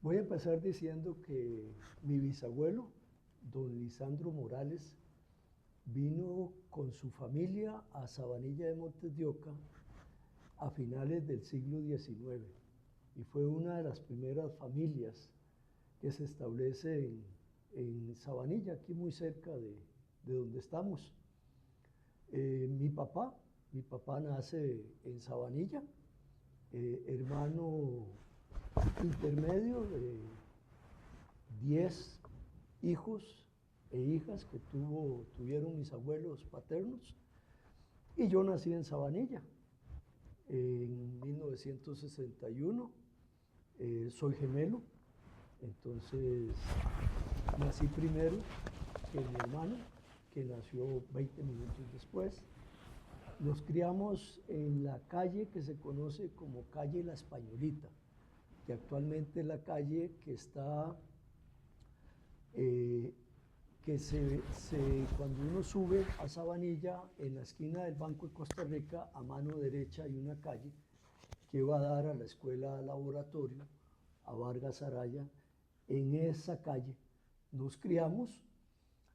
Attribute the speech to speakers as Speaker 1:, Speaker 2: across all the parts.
Speaker 1: Voy a empezar diciendo que mi bisabuelo, don Lisandro Morales, vino con su familia a Sabanilla de Montes de Oca a finales del siglo XIX y fue una de las primeras familias que se establece en Sabanilla, aquí muy cerca de donde estamos. Mi papá nace en Sabanilla, hermano intermedio de 10 hijos e hijas que tuvieron mis abuelos paternos, y yo nací en Sabanilla en 1961. Soy gemelo, entonces nací primero que mi hermano, que nació 20 minutos después. Nos criamos en la calle que se conoce como calle La Españolita, que actualmente es la calle que está, cuando uno sube a Sabanilla, en la esquina del Banco de Costa Rica, a mano derecha hay una calle que va a dar a la escuela laboratorio, a Vargas Araya. En esa calle nos criamos.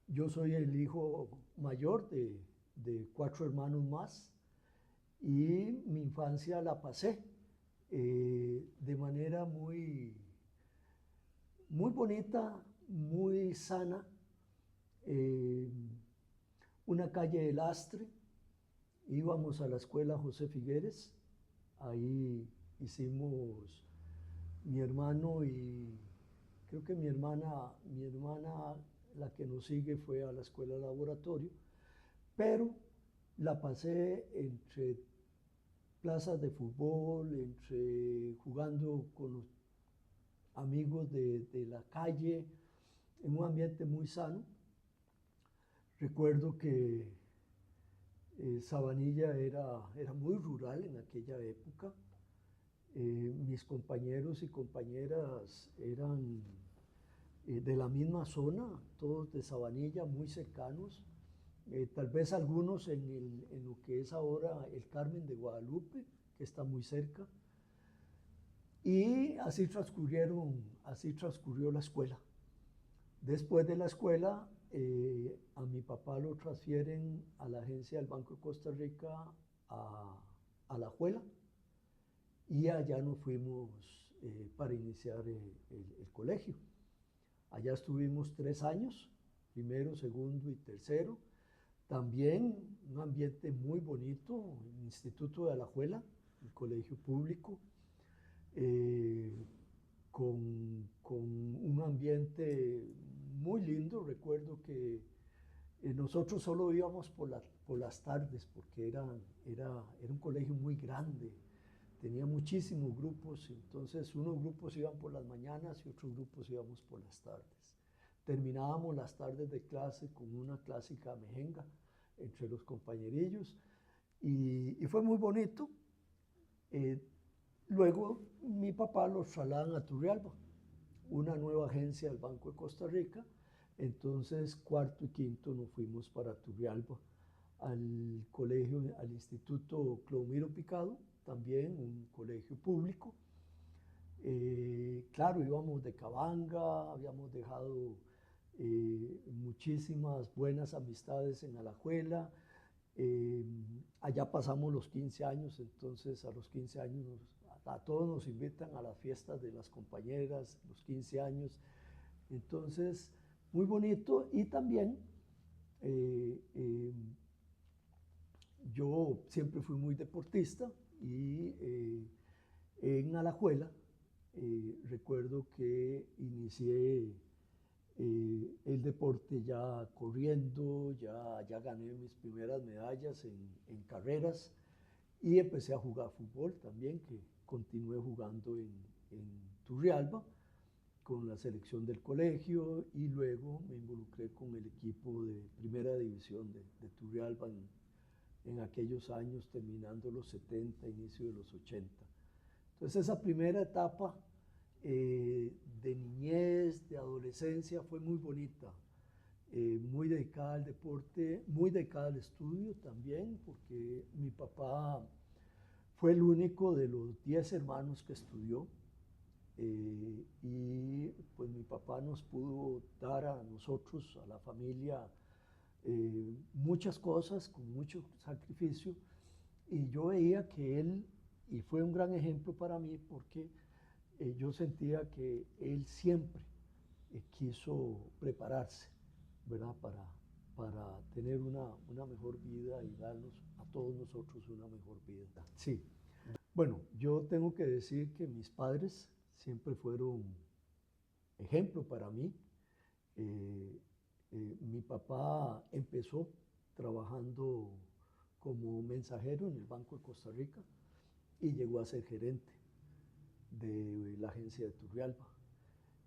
Speaker 1: Yo soy el hijo mayor de 4 hermanos más, y mi infancia la pasé de manera muy bonita, muy sana. Una calle de Lastre, íbamos a la escuela José Figueres, ahí hicimos mi hermano y creo que mi hermana, la que nos sigue, fue a la escuela laboratorio, pero la pasé entre plazas de fútbol, entre jugando con los amigos de la calle, en un ambiente muy sano. Recuerdo que Sabanilla era muy rural en aquella época. Mis compañeros y compañeras eran de la misma zona, todos de Sabanilla, muy cercanos. Tal vez algunos en lo que es ahora el Carmen de Guadalupe, que está muy cerca. Y así transcurrió la escuela. Después de la escuela, a mi papá lo transfieren a la agencia del Banco de Costa Rica a Alajuela, y allá nos fuimos para iniciar el colegio. Allá estuvimos 3 años, primero, segundo y tercero. También un ambiente muy bonito, el Instituto de Alajuela, el colegio público, con un ambiente muy lindo. Recuerdo que nosotros solo íbamos por las tardes, porque era un colegio muy grande, tenía muchísimos grupos, entonces unos grupos iban por las mañanas y otros grupos íbamos por las tardes. Terminábamos las tardes de clase con una clásica mejenga entre los compañerillos, y fue muy bonito. Luego mi papá los trasladan a Turrialba, una nueva agencia del Banco de Costa Rica. Entonces cuarto y quinto nos fuimos para Turrialba, al colegio, al Instituto Clodomiro Picado, también un colegio público. Claro, íbamos de Cabanga, habíamos dejado muchísimas buenas amistades en Alajuela. Allá pasamos los 15 años, entonces a los 15 años a todos nos invitan a las fiestas de las compañeras, los 15 años. Entonces, muy bonito. Y también yo siempre fui muy deportista, y en Alajuela recuerdo que inicié el deporte ya corriendo, ya gané mis primeras medallas en carreras, y empecé a jugar fútbol también, que continué jugando en Turrialba con la selección del colegio, y luego me involucré con el equipo de primera división de Turrialba en aquellos años, terminando los 70, inicio de los 80. Entonces esa primera etapa de niñez, de adolescencia, fue muy bonita, muy dedicada al deporte, muy dedicada al estudio también, porque mi papá fue el único de los 10 hermanos que estudió. y pues mi papá nos pudo dar a nosotros, a la familia, muchas cosas con mucho sacrificio, y yo veía que él, y fue un gran ejemplo para mí porque yo sentía que él siempre quiso prepararse, ¿verdad? Para tener una mejor vida y darnos a todos nosotros una mejor vida. Sí, bueno, yo tengo que decir que mis padres siempre fueron ejemplo para mí. Mi papá empezó trabajando como mensajero en el Banco de Costa Rica y llegó a ser gerente de la agencia de Turrialba.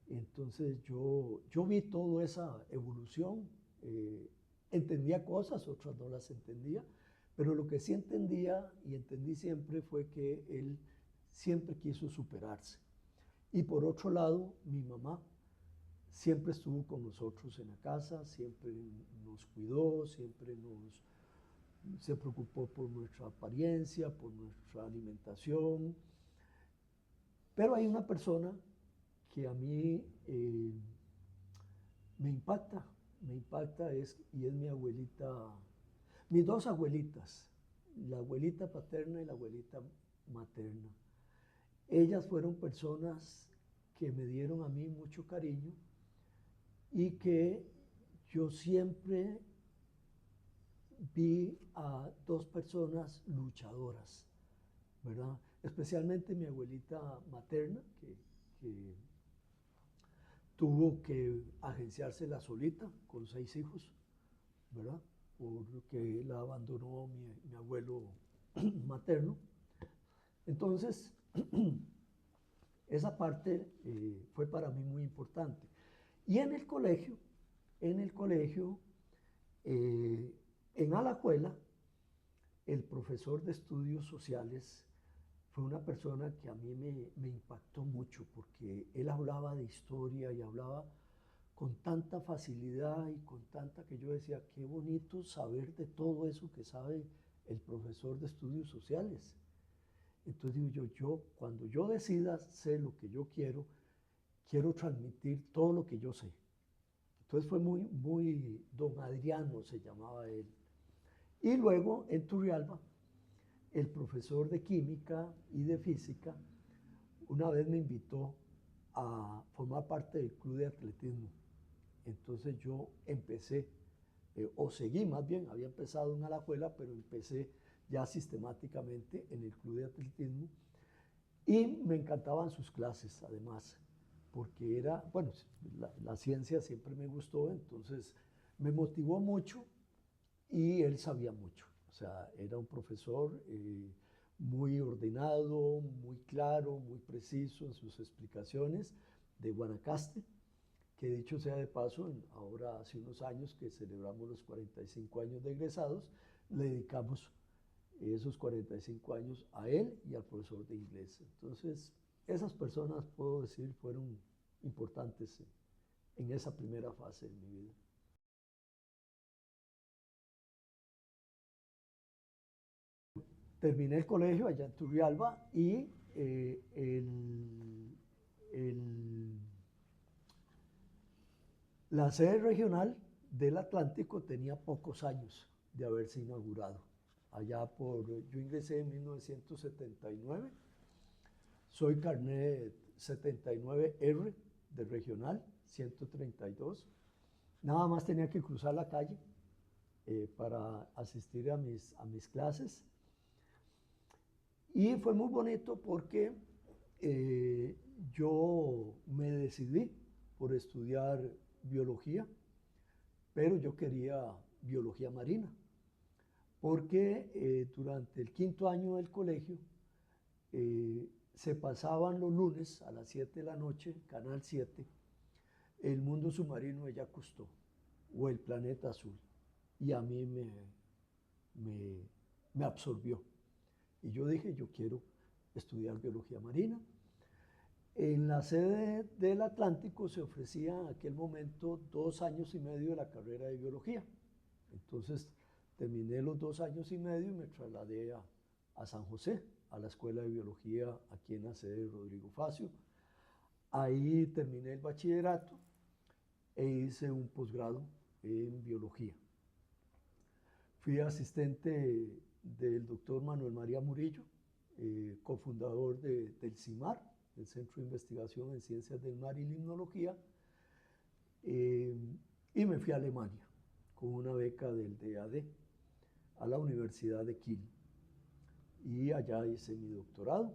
Speaker 1: Entonces yo vi toda esa evolución, entendía cosas, otras no las entendía, pero lo que sí entendía y entendí siempre fue que él siempre quiso superarse. Y por otro lado, mi mamá siempre estuvo con nosotros en la casa, siempre nos cuidó, siempre se preocupó por nuestra apariencia, por nuestra alimentación. Pero hay una persona que a mí me impacta, y es mi abuelita, mis dos abuelitas, la abuelita paterna y la abuelita materna. Ellas fueron personas que me dieron a mí mucho cariño y que yo siempre vi a dos personas luchadoras, ¿verdad? Especialmente mi abuelita materna, que tuvo que agenciársela solita con 6 hijos, ¿verdad? Porque la abandonó mi abuelo materno. Entonces, esa parte fue para mí muy importante. Y en el colegio, en Alajuela, el profesor de estudios sociales fue una persona que a mí me impactó mucho porque él hablaba de historia y hablaba con tanta facilidad y con tanta que yo decía, qué bonito saber de todo eso que sabe el profesor de estudios sociales. Entonces digo yo cuando yo decida ser lo que yo quiero transmitir todo lo que yo sé. Entonces fue muy don Adriano se llamaba él. Y luego en Turrialba, el profesor de química y de física una vez me invitó a formar parte del club de atletismo. Entonces yo empecé, o seguí más bien, había empezado en Alajuela, pero empecé ya sistemáticamente en el club de atletismo y me encantaban sus clases además, porque era, bueno, la ciencia siempre me gustó, entonces me motivó mucho y él sabía mucho. O sea, era un profesor muy ordenado, muy claro, muy preciso en sus explicaciones de Guanacaste, que dicho sea de paso, ahora hace unos años que celebramos los 45 años de egresados, le dedicamos esos 45 años a él y al profesor de inglés. Entonces, esas personas, puedo decir, fueron importantes en esa primera fase de mi vida. Terminé el colegio allá en Turrialba y la sede regional del Atlántico tenía pocos años de haberse inaugurado. Yo ingresé en 1979, soy carnet 79R de regional, 132. Nada más tenía que cruzar la calle para asistir a mis clases. Y fue muy bonito porque yo me decidí por estudiar biología, pero yo quería biología marina, porque durante el 5.º año del colegio se pasaban los lunes a las 7 de la noche, Canal 7, El Mundo Submarino de Jacques Cousteau, o El Planeta Azul, y a mí me absorbió. Y yo dije, yo quiero estudiar biología marina. En la sede del Atlántico se ofrecía en aquel momento 2 años y medio de la carrera de biología. Entonces terminé los 2 años y medio y me trasladé a San José, a la Escuela de Biología aquí en la sede de Rodrigo Facio, Ahí terminé el bachillerato e hice un posgrado en biología. Fui asistente del doctor Manuel María Murillo, cofundador del CIMAR, el Centro de Investigación en Ciencias del Mar y Limnología, y me fui a Alemania con una beca del DAD a la Universidad de Kiel. Y allá hice mi doctorado.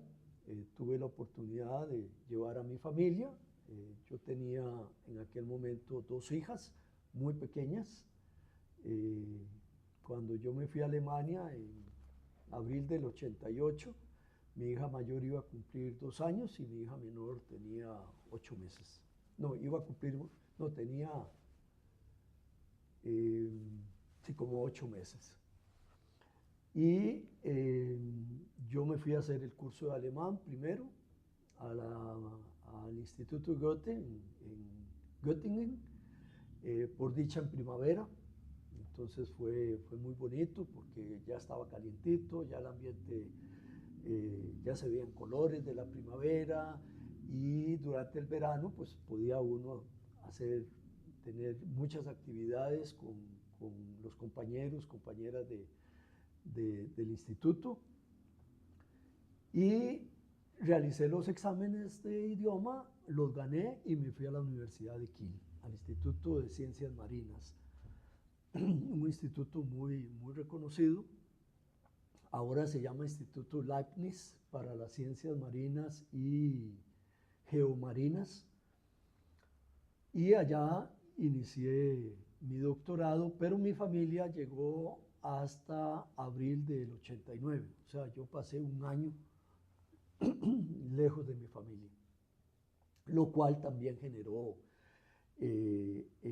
Speaker 1: Tuve la oportunidad de llevar a mi familia. Yo tenía en aquel momento 2 hijas muy pequeñas. Cuando yo me fui a Alemania en abril del 88, mi hija mayor iba a cumplir 2 años y mi hija menor tenía 8 meses. No, iba a cumplir, no, tenía sí, como 8 meses. Y yo me fui a hacer el curso de alemán primero al Instituto Goethe en Göttingen, por dicha en primavera. Entonces fue muy bonito porque ya estaba calientito, ya el ambiente, ya se veían colores de la primavera, y durante el verano pues podía uno tener muchas actividades con los compañeros, compañeras del instituto, y realicé los exámenes de idioma, los gané y me fui a la Universidad de Kiel, al Instituto de Ciencias Marinas, un instituto muy reconocido. Ahora se llama Instituto Leibniz para las Ciencias Marinas y Geomarinas, y allá inicié mi doctorado, pero mi familia llegó hasta abril del 89, o sea, yo pasé un año lejos de mi familia, lo cual también generó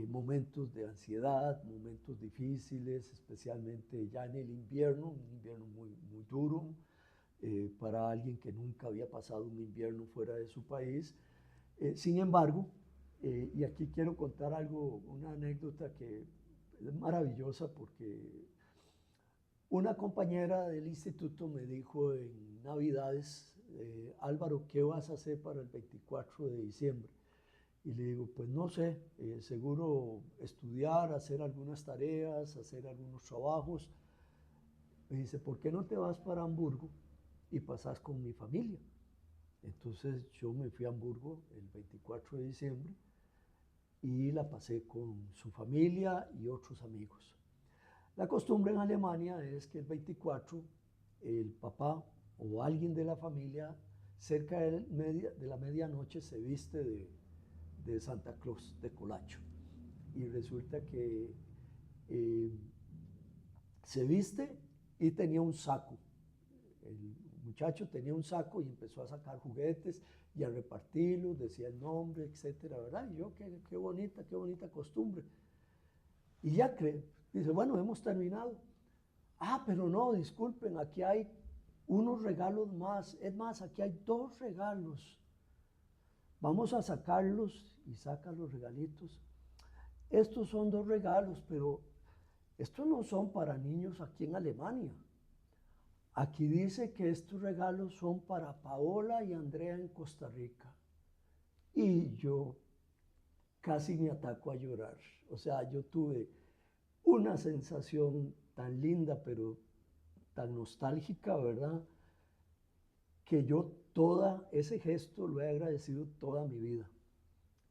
Speaker 1: momentos de ansiedad, momentos difíciles, especialmente ya en el invierno, un invierno muy duro para alguien que nunca había pasado un invierno fuera de su país. Sin embargo, y aquí quiero contar algo, una anécdota que es maravillosa, porque una compañera del instituto me dijo en Navidades, Álvaro, ¿qué vas a hacer para el 24 de diciembre? Y le digo, pues no sé, seguro estudiar, hacer algunas tareas, hacer algunos trabajos. Me dice, ¿por qué no te vas para Hamburgo y pasas con mi familia? Entonces yo me fui a Hamburgo el 24 de diciembre y la pasé con su familia y otros amigos. La costumbre en Alemania es que el 24 el papá o alguien de la familia cerca de la medianoche se viste de Santa Claus, de Colacho. Y resulta que se viste y tenía un saco. El muchacho tenía un saco y empezó a sacar juguetes y a repartirlos, decía el nombre, etcétera, ¿verdad? Y yo, qué bonita costumbre. Y ya dice, bueno, hemos terminado. Ah, pero no, disculpen, aquí hay unos regalos más. Es más, aquí hay 2 regalos. Vamos a sacarlos, y saca los regalitos. Estos son 2 regalos, pero estos no son para niños aquí en Alemania. Aquí dice que estos regalos son para Paola y Andrea en Costa Rica. Y yo casi me ataco a llorar. O sea, yo tuve una sensación tan linda, pero tan nostálgica, ¿verdad? Que yo todo ese gesto lo he agradecido toda mi vida.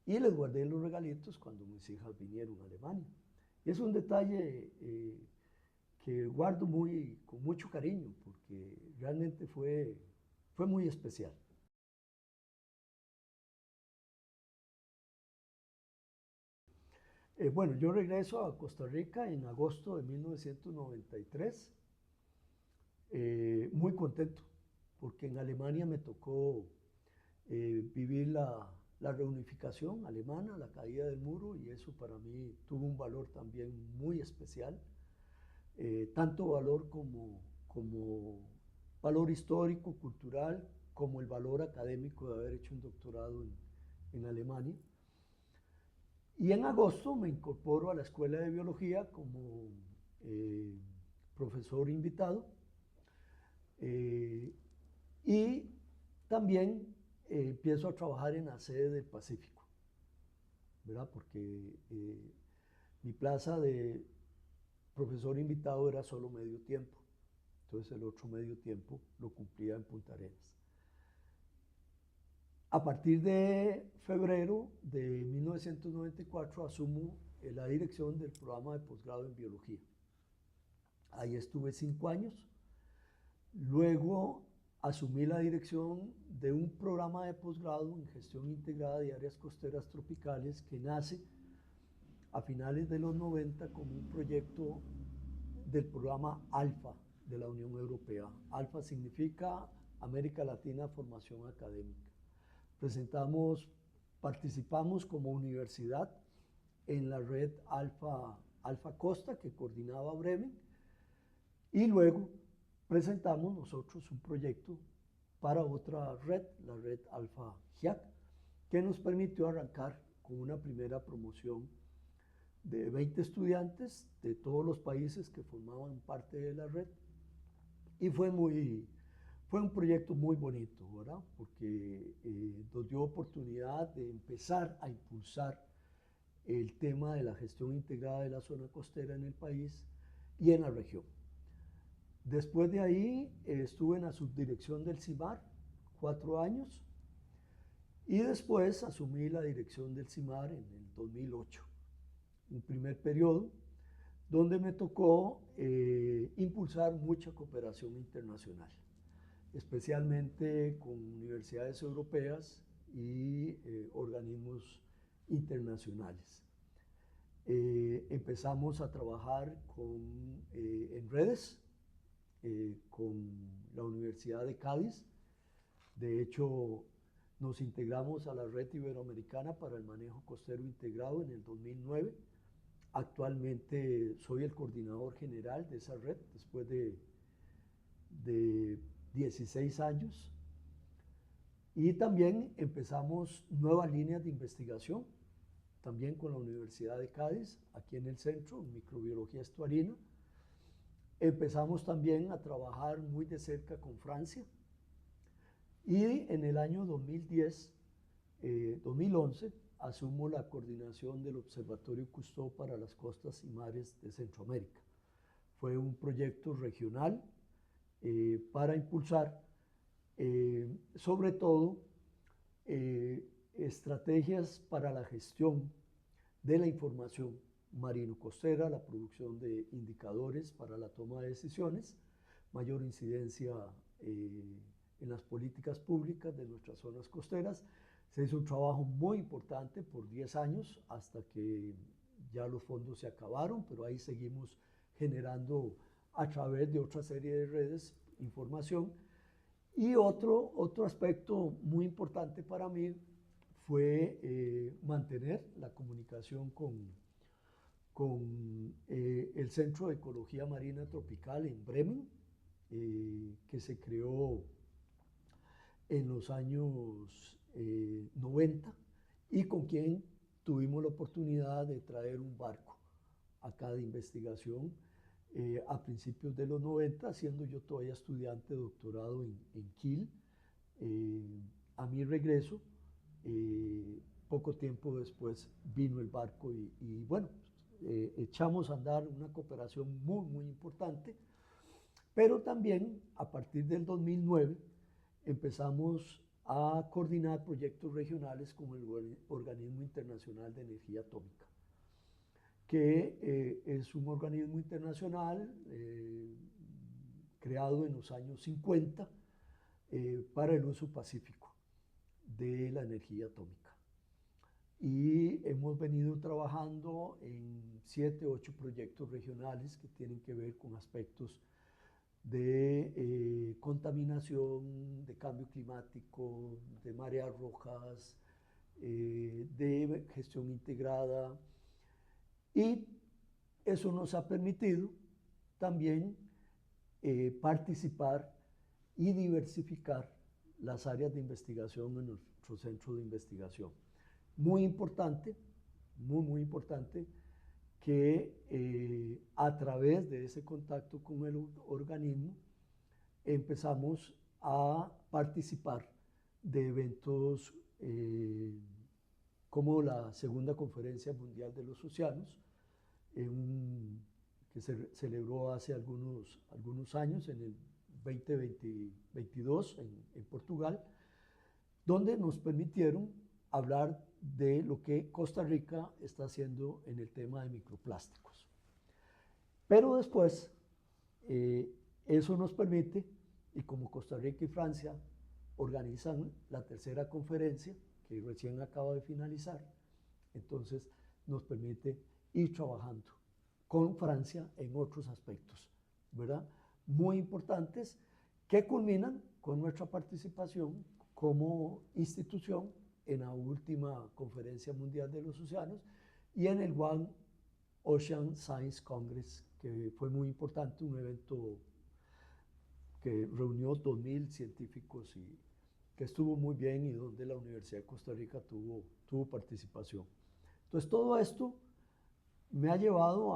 Speaker 1: Y les guardé los regalitos cuando mis hijas vinieron a Alemania. Y es un detalle que guardo con mucho cariño, porque realmente fue muy especial. Bueno, yo regreso a Costa Rica en agosto de 1993, muy contento, porque en Alemania me tocó vivir la reunificación alemana, la caída del muro, y eso para mí tuvo un valor también muy especial, tanto valor como valor histórico, cultural, como el valor académico de haber hecho un doctorado en Alemania. Y en agosto me incorporo a la Escuela de Biología como profesor invitado, y también empiezo a trabajar en la sede del Pacífico, ¿verdad? Porque mi plaza de profesor invitado era solo medio tiempo, entonces el otro medio tiempo lo cumplía en Punta Arenas. A partir de febrero de 1994 asumo la dirección del programa de posgrado en biología. Ahí estuve 5 años. Luego asumí la dirección de un programa de posgrado en gestión integrada de áreas costeras tropicales que nace a finales de los 90 como un proyecto del programa ALFA de la Unión Europea. ALFA significa América Latina Formación Académica. Participamos como universidad en la red Alfa Costa que coordinaba Bremen, y luego presentamos nosotros un proyecto para otra red, la red Alfa GIAC, que nos permitió arrancar con una primera promoción de 20 estudiantes de todos los países que formaban parte de la red, y fue un proyecto muy bonito, ¿verdad? Porque nos dio oportunidad de empezar a impulsar el tema de la gestión integrada de la zona costera en el país y en la región. Después de ahí estuve en la subdirección del CIMAR 4 años, y después asumí la dirección del CIMAR en el 2008, un primer periodo donde me tocó impulsar mucha cooperación internacional, especialmente con universidades europeas y organismos internacionales. Empezamos a trabajar en redes con la Universidad de Cádiz. De hecho, nos integramos a la Red Iberoamericana para el Manejo Costero Integrado en el 2009. Actualmente soy el coordinador general de esa red después de 16 años, y también empezamos nuevas líneas de investigación, también con la Universidad de Cádiz, aquí en el centro, en microbiología estuarina. Empezamos también a trabajar muy de cerca con Francia, y en el año 2011 asumo la coordinación del Observatorio Cousteau para las costas y mares de Centroamérica. Fue un proyecto regional para impulsar sobre todo estrategias para la gestión de la información marino-costera, la producción de indicadores para la toma de decisiones, mayor incidencia en las políticas públicas de nuestras zonas costeras. Se hizo un trabajo muy importante por 10 años hasta que ya los fondos se acabaron, pero ahí seguimos generando a través de otra serie de redes información. Y otro aspecto muy importante para mí fue mantener la comunicación con el Centro de Ecología Marina Tropical en Bremen, que se creó en los años 90, y con quien tuvimos la oportunidad de traer un barco acá de investigación a principios de los 90, siendo yo todavía estudiante de doctorado en Kiel. A mi regreso, poco tiempo después vino el barco y bueno, echamos a andar una cooperación muy, muy importante, pero también a partir del 2009 empezamos a coordinar proyectos regionales con el Organismo Internacional de Energía Atómica, que es un organismo internacional creado en los años 50 para el uso pacífico de la energía atómica. Y hemos venido trabajando en 7 u 8 proyectos regionales que tienen que ver con aspectos de contaminación, de cambio climático, de mareas rojas, de gestión integrada, y eso nos ha permitido también participar y diversificar las áreas de investigación en nuestro centro de investigación. Muy importante, muy importante, que a través de ese contacto con el organismo empezamos a participar de eventos como la Segunda Conferencia Mundial de los Océanos, que se celebró hace algunos años, en el 2022 en Portugal, donde nos permitieron hablar de lo que Costa Rica está haciendo en el tema de microplásticos. Pero después, eso nos permite, y como Costa Rica y Francia organizan la tercera conferencia, que recién acaba de finalizar, entonces nos permite ir trabajando con Francia en otros aspectos, ¿verdad? Muy importantes, que culminan con nuestra participación como institución en la última Conferencia Mundial de los Océanos y en el One Ocean Science Congress, que fue muy importante, un evento que reunió 2.000 científicos y que estuvo muy bien y donde la Universidad de Costa Rica tuvo participación. Entonces todo esto me ha llevado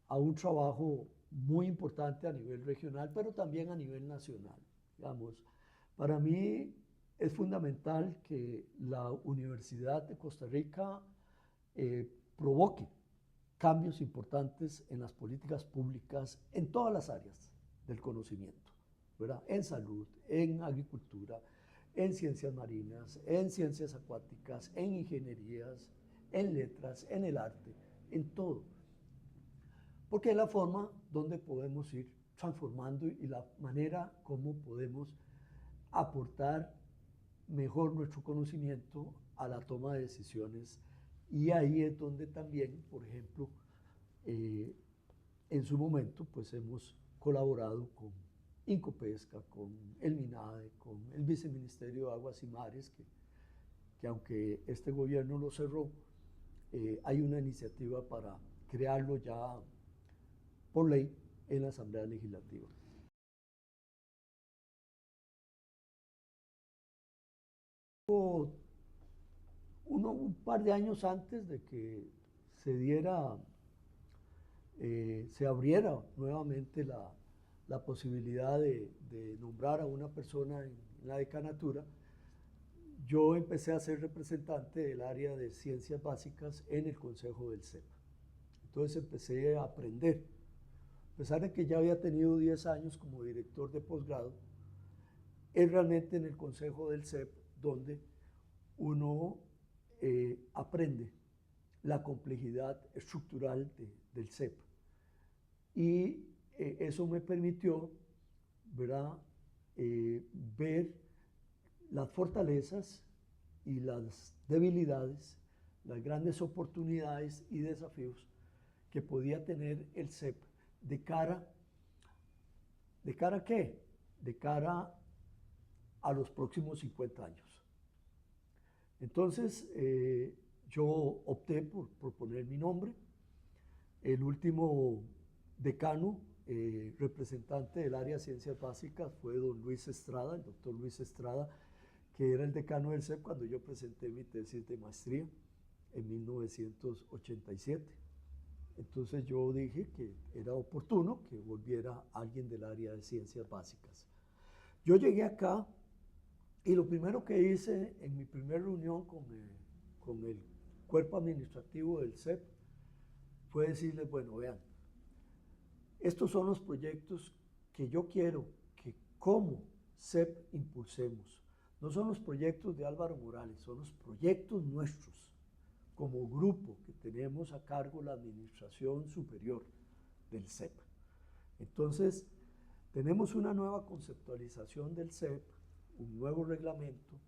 Speaker 1: a un trabajo muy importante a nivel regional, pero también a nivel nacional. Digamos, para mí es fundamental que la Universidad de Costa Rica provoque cambios importantes en las políticas públicas en todas las áreas del conocimiento, ¿verdad? En salud, en agricultura, en ciencias marinas, en ciencias acuáticas, en ingenierías, en letras, en el arte, en todo. Porque es la forma donde podemos ir transformando y la manera como podemos aportar mejor nuestro conocimiento a la toma de decisiones. Y ahí es donde también, por ejemplo, en su momento, pues hemos colaborado con Incopesca, con el MINADE, con el Viceministerio de Aguas y Mares, que aunque este gobierno lo cerró, hay una iniciativa para crearlo ya por ley en la Asamblea Legislativa. Un par de años antes de que se abriera nuevamente la posibilidad de nombrar a una persona en la decanatura, yo empecé a ser representante del área de ciencias básicas en el Consejo del CEP. Entonces empecé a aprender. A pesar de que ya había tenido 10 años como director de posgrado, es realmente en el Consejo del CEP donde uno aprende la complejidad estructural del CEP. Y eso me permitió, ¿verdad?, ver las fortalezas y las debilidades, las grandes oportunidades y desafíos que podía tener el CEP ¿de cara a qué? De cara a los próximos 50 años. Entonces, yo opté por poner mi nombre. El último decano, representante del área de ciencias básicas, fue don Luis Estrada, el doctor Luis Estrada, que era el decano del CEP cuando yo presenté mi tesis de maestría en 1987. Entonces yo dije que era oportuno que volviera alguien del área de ciencias básicas. Yo llegué acá y lo primero que hice en mi primera reunión con el cuerpo administrativo del CEP fue decirles, bueno, vean, estos son los proyectos que yo quiero que como CEP impulsemos. No son los proyectos de Álvaro Morales, son los proyectos nuestros como grupo que tenemos a cargo la administración superior del CEP. Entonces, tenemos una nueva conceptualización del CEP, un nuevo reglamento,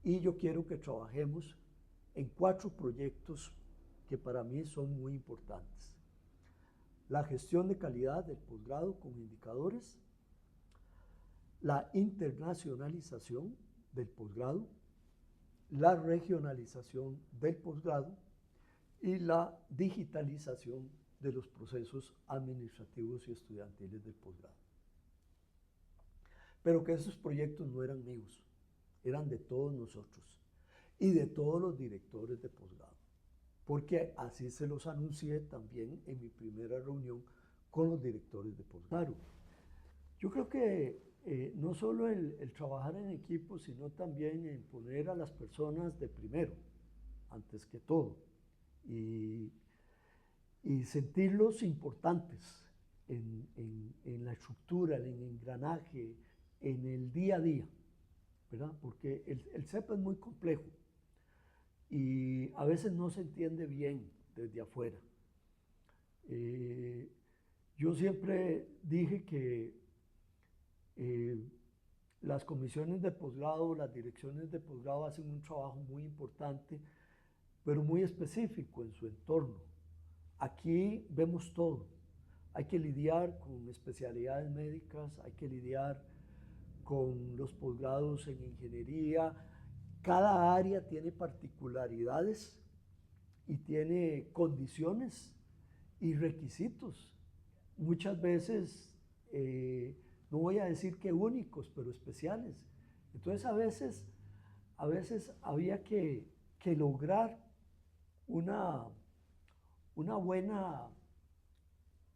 Speaker 1: y yo quiero que trabajemos en 4 proyectos que para mí son muy importantes. La gestión de calidad del posgrado con indicadores, la internacionalización del posgrado, la regionalización del posgrado y la digitalización de los procesos administrativos y estudiantiles del posgrado. Pero que esos proyectos no eran míos, eran de todos nosotros y de todos los directores de posgrado, porque así se los anuncié también en mi primera reunión con los directores de posgrado. Yo creo que no solo el trabajar en equipo, sino también en poner a las personas de primero, antes que todo, y, y sentirlos importantes en la estructura, en el engranaje, en el día a día, ¿verdad? Porque el CEP es muy complejo y a veces no se entiende bien desde afuera. Yo siempre dije que las comisiones de posgrado, las direcciones de posgrado hacen un trabajo muy importante, pero muy específico en su entorno. Aquí vemos todo. Hay que lidiar con especialidades médicas, hay que lidiar con los posgrados en ingeniería. Cada área tiene particularidades y tiene condiciones y requisitos. Muchas veces, no voy a decir que únicos, pero especiales. Entonces a veces había que lograr una buena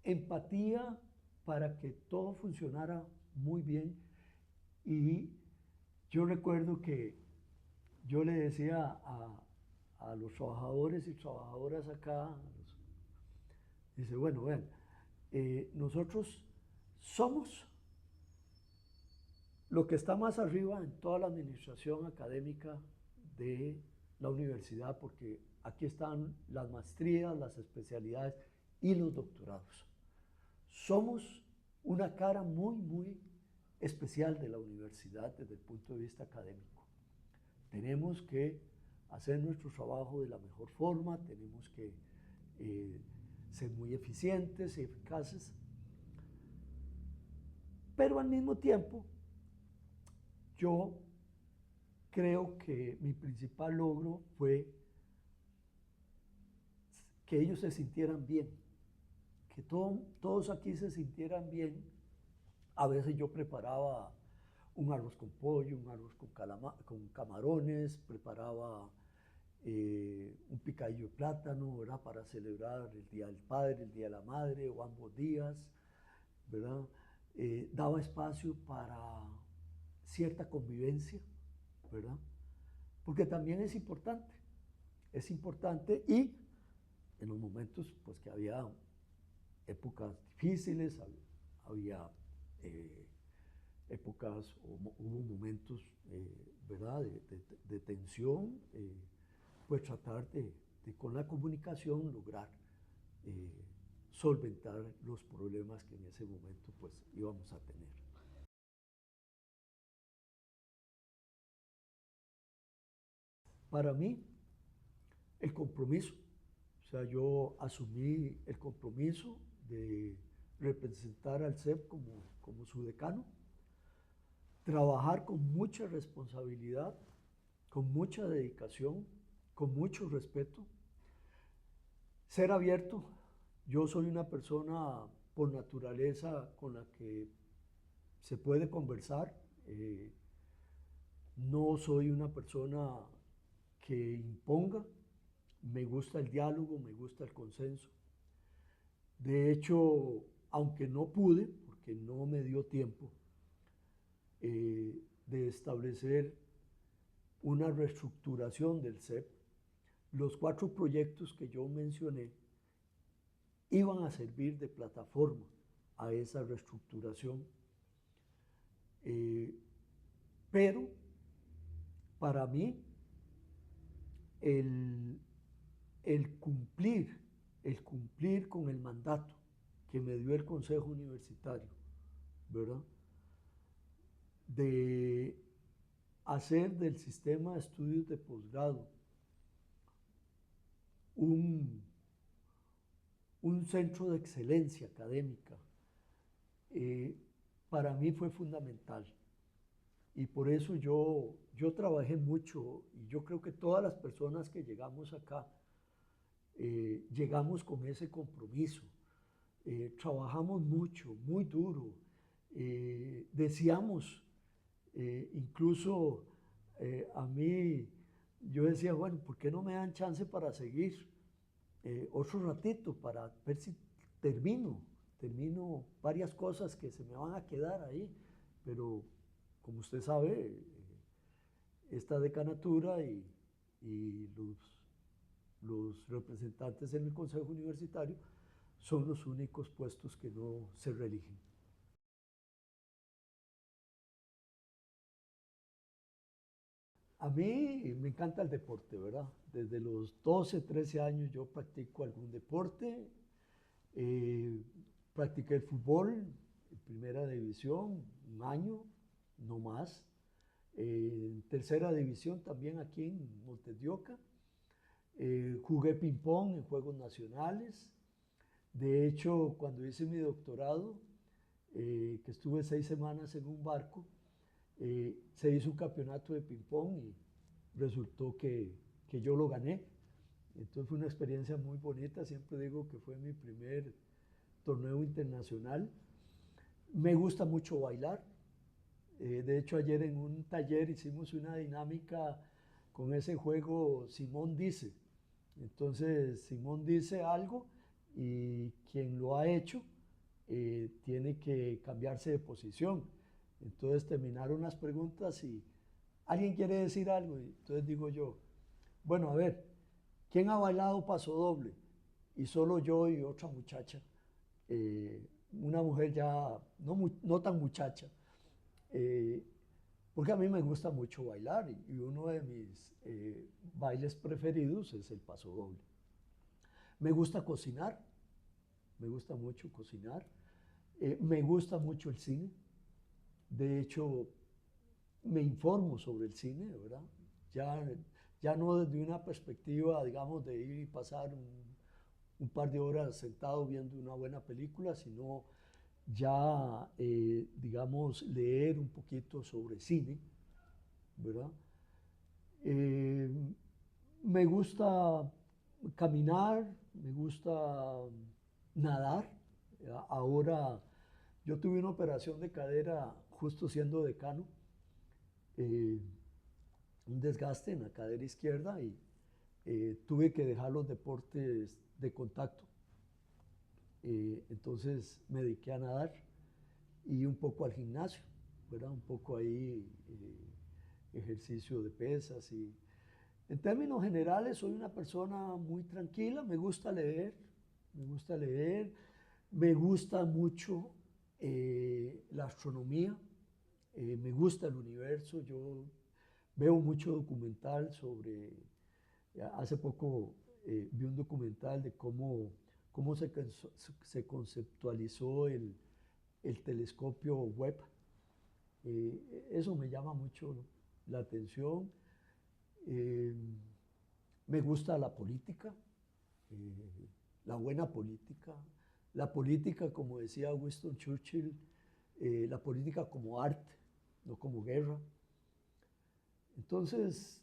Speaker 1: empatía para que todo funcionara muy bien. Y yo recuerdo que yo le decía a los trabajadores y trabajadoras acá, dice, bueno, vean, nosotros somos lo que está más arriba en toda la administración académica de la universidad, porque aquí están las maestrías, las especialidades y los doctorados. Somos una cara muy, muy especial de la universidad desde el punto de vista académico. Tenemos que hacer nuestro trabajo de la mejor forma, tenemos que ser muy eficientes y eficaces, pero al mismo tiempo yo creo que mi principal logro fue que ellos se sintieran bien, que todos aquí se sintieran bien. A veces yo preparaba un arroz con pollo, un arroz con camarones, preparaba un picadillo de plátano, ¿verdad? Para celebrar el Día del Padre, el Día de la Madre o ambos días, ¿verdad? Daba espacio para cierta convivencia, ¿verdad? Porque también es importante y en los momentos pues que había épocas difíciles, había épocas, hubo momentos, ¿verdad?, de tensión, pues tratar de con la comunicación lograr solventar los problemas que en ese momento pues íbamos a tener. Para mí, el compromiso, o sea, yo asumí el compromiso de representar al CEP como su decano, trabajar con mucha responsabilidad, con mucha dedicación, con mucho respeto, ser abierto. Yo soy una persona por naturaleza con la que se puede conversar. No soy una persona que imponga. Me gusta el diálogo, me gusta el consenso. De hecho, aunque no pude, porque no me dio tiempo, de establecer una reestructuración del CEP, los 4 proyectos que yo mencioné iban a servir de plataforma a esa reestructuración. Pero para mí el, el cumplir con el mandato que me dio el Consejo Universitario, ¿verdad?, de hacer del sistema de estudios de posgrado un centro de excelencia académica, para mí fue fundamental. Y por eso yo trabajé mucho, y yo creo que todas las personas que llegamos acá, llegamos con ese compromiso. Trabajamos mucho, muy duro. Deseamos, incluso a mí, yo decía, bueno, ¿por qué no me dan chance para seguir otro ratito, para ver si termino varias cosas que se me van a quedar ahí? pero como usted sabe, esta decanatura y los representantes en el Consejo Universitario son los únicos puestos que no se reeligen. A mí me encanta el deporte, ¿verdad? Desde los 12, 13 años yo practico algún deporte. Eh, Practiqué el fútbol en primera división, un año, no más. En tercera división también aquí en Montes de Oca. Jugué ping-pong en Juegos Nacionales. De hecho, cuando hice mi doctorado, que estuve 6 semanas en un barco, se hizo un campeonato de ping-pong y resultó que yo lo gané. Entonces fue una experiencia muy bonita, siempre digo que fue mi primer torneo internacional. Me gusta mucho bailar. De hecho, ayer en un taller hicimos una dinámica con ese juego Simón dice. Entonces, Simón dice algo y quien lo ha hecho tiene que cambiarse de posición. Entonces terminaron las preguntas y alguien quiere decir algo. Y entonces digo yo, bueno, a ver, ¿quién ha bailado paso doble? Y solo yo y otra muchacha, una mujer ya no tan muchacha, eh, porque a mí me gusta mucho bailar y uno de mis bailes preferidos es el paso doble. Me gusta cocinar, me gusta mucho cocinar, me gusta mucho el cine, de hecho me informo sobre el cine, ¿verdad? Ya, ya no desde una perspectiva, digamos, de ir y pasar un par de horas sentado viendo una buena película, sino ya, digamos, leer un poquito sobre cine, ¿verdad? Eh, Me gusta caminar, me gusta nadar. Ahora yo tuve una operación de cadera justo siendo decano, eh, un desgaste en la cadera izquierda y tuve que dejar los deportes de contacto. Entonces me dediqué a nadar y un poco al gimnasio, ¿verdad? Un poco ahí ejercicio de pesas y en términos generales soy una persona muy tranquila, me gusta leer, me gusta leer, me gusta mucho la astronomía, me gusta el universo, yo veo mucho documental sobre, hace poco vi un documental de cómo se conceptualizó el telescopio Webb. Eso me llama mucho la atención. Eh, Me gusta la política, la buena política, la política, como decía Winston Churchill, la política como arte, no como guerra. Entonces,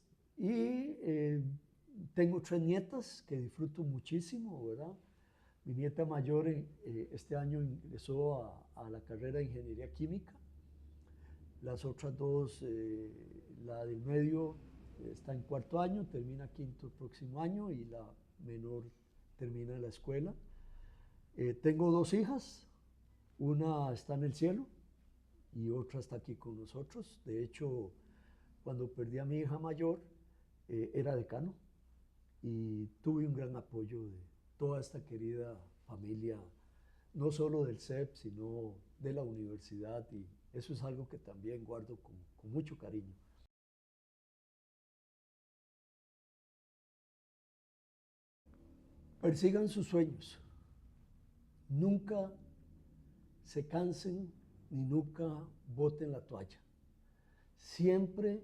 Speaker 1: tengo 3 nietas que disfruto muchísimo, ¿verdad? Mi nieta mayor este año ingresó a la carrera de Ingeniería Química. Las otras dos, la del medio está en 4.º año, termina 5.º el próximo año y la menor termina la escuela. Tengo 2 hijas, una está en el cielo y otra está aquí con nosotros. De hecho, cuando perdí a mi hija mayor, era decano y tuve un gran apoyo de toda esta querida familia, no solo del CEP, sino de la universidad, y eso es algo que también guardo con mucho cariño. Persigan sus sueños, nunca se cansen ni nunca boten la toalla. Siempre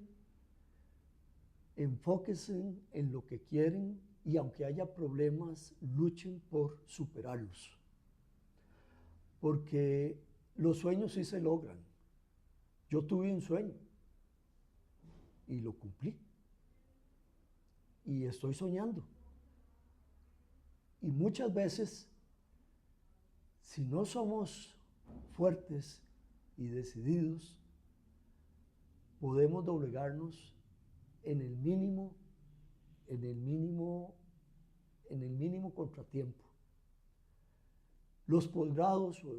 Speaker 1: enfóquense en lo que quieren y aunque haya problemas, luchen por superarlos. Porque los sueños sí se logran. Yo tuve un sueño y lo cumplí. Y estoy soñando. Y muchas veces, si no somos fuertes y decididos, podemos doblegarnos en el mínimo, en el mínimo, en el mínimo contratiempo. Los posgrados o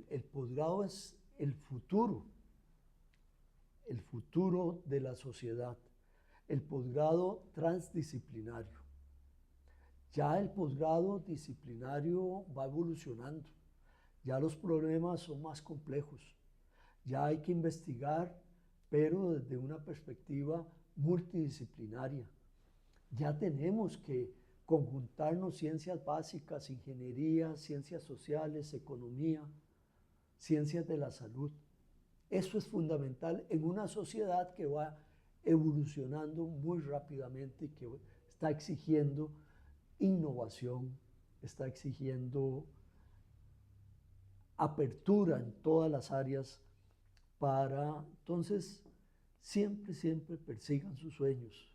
Speaker 1: el posgrado es el futuro el futuro de la sociedad, el posgrado transdisciplinario. Ya el posgrado disciplinario va evolucionando, ya los problemas son más complejos, ya hay que investigar, pero desde una perspectiva multidisciplinaria. Ya tenemos que conjuntarnos ciencias básicas, ingeniería, ciencias sociales, economía, ciencias de la salud. Eso es fundamental en una sociedad que va evolucionando muy rápidamente y que está exigiendo innovación, está exigiendo apertura en todas las áreas para, entonces, siempre persigan sus sueños,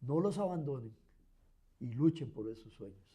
Speaker 1: no los abandonen y luchen por esos sueños.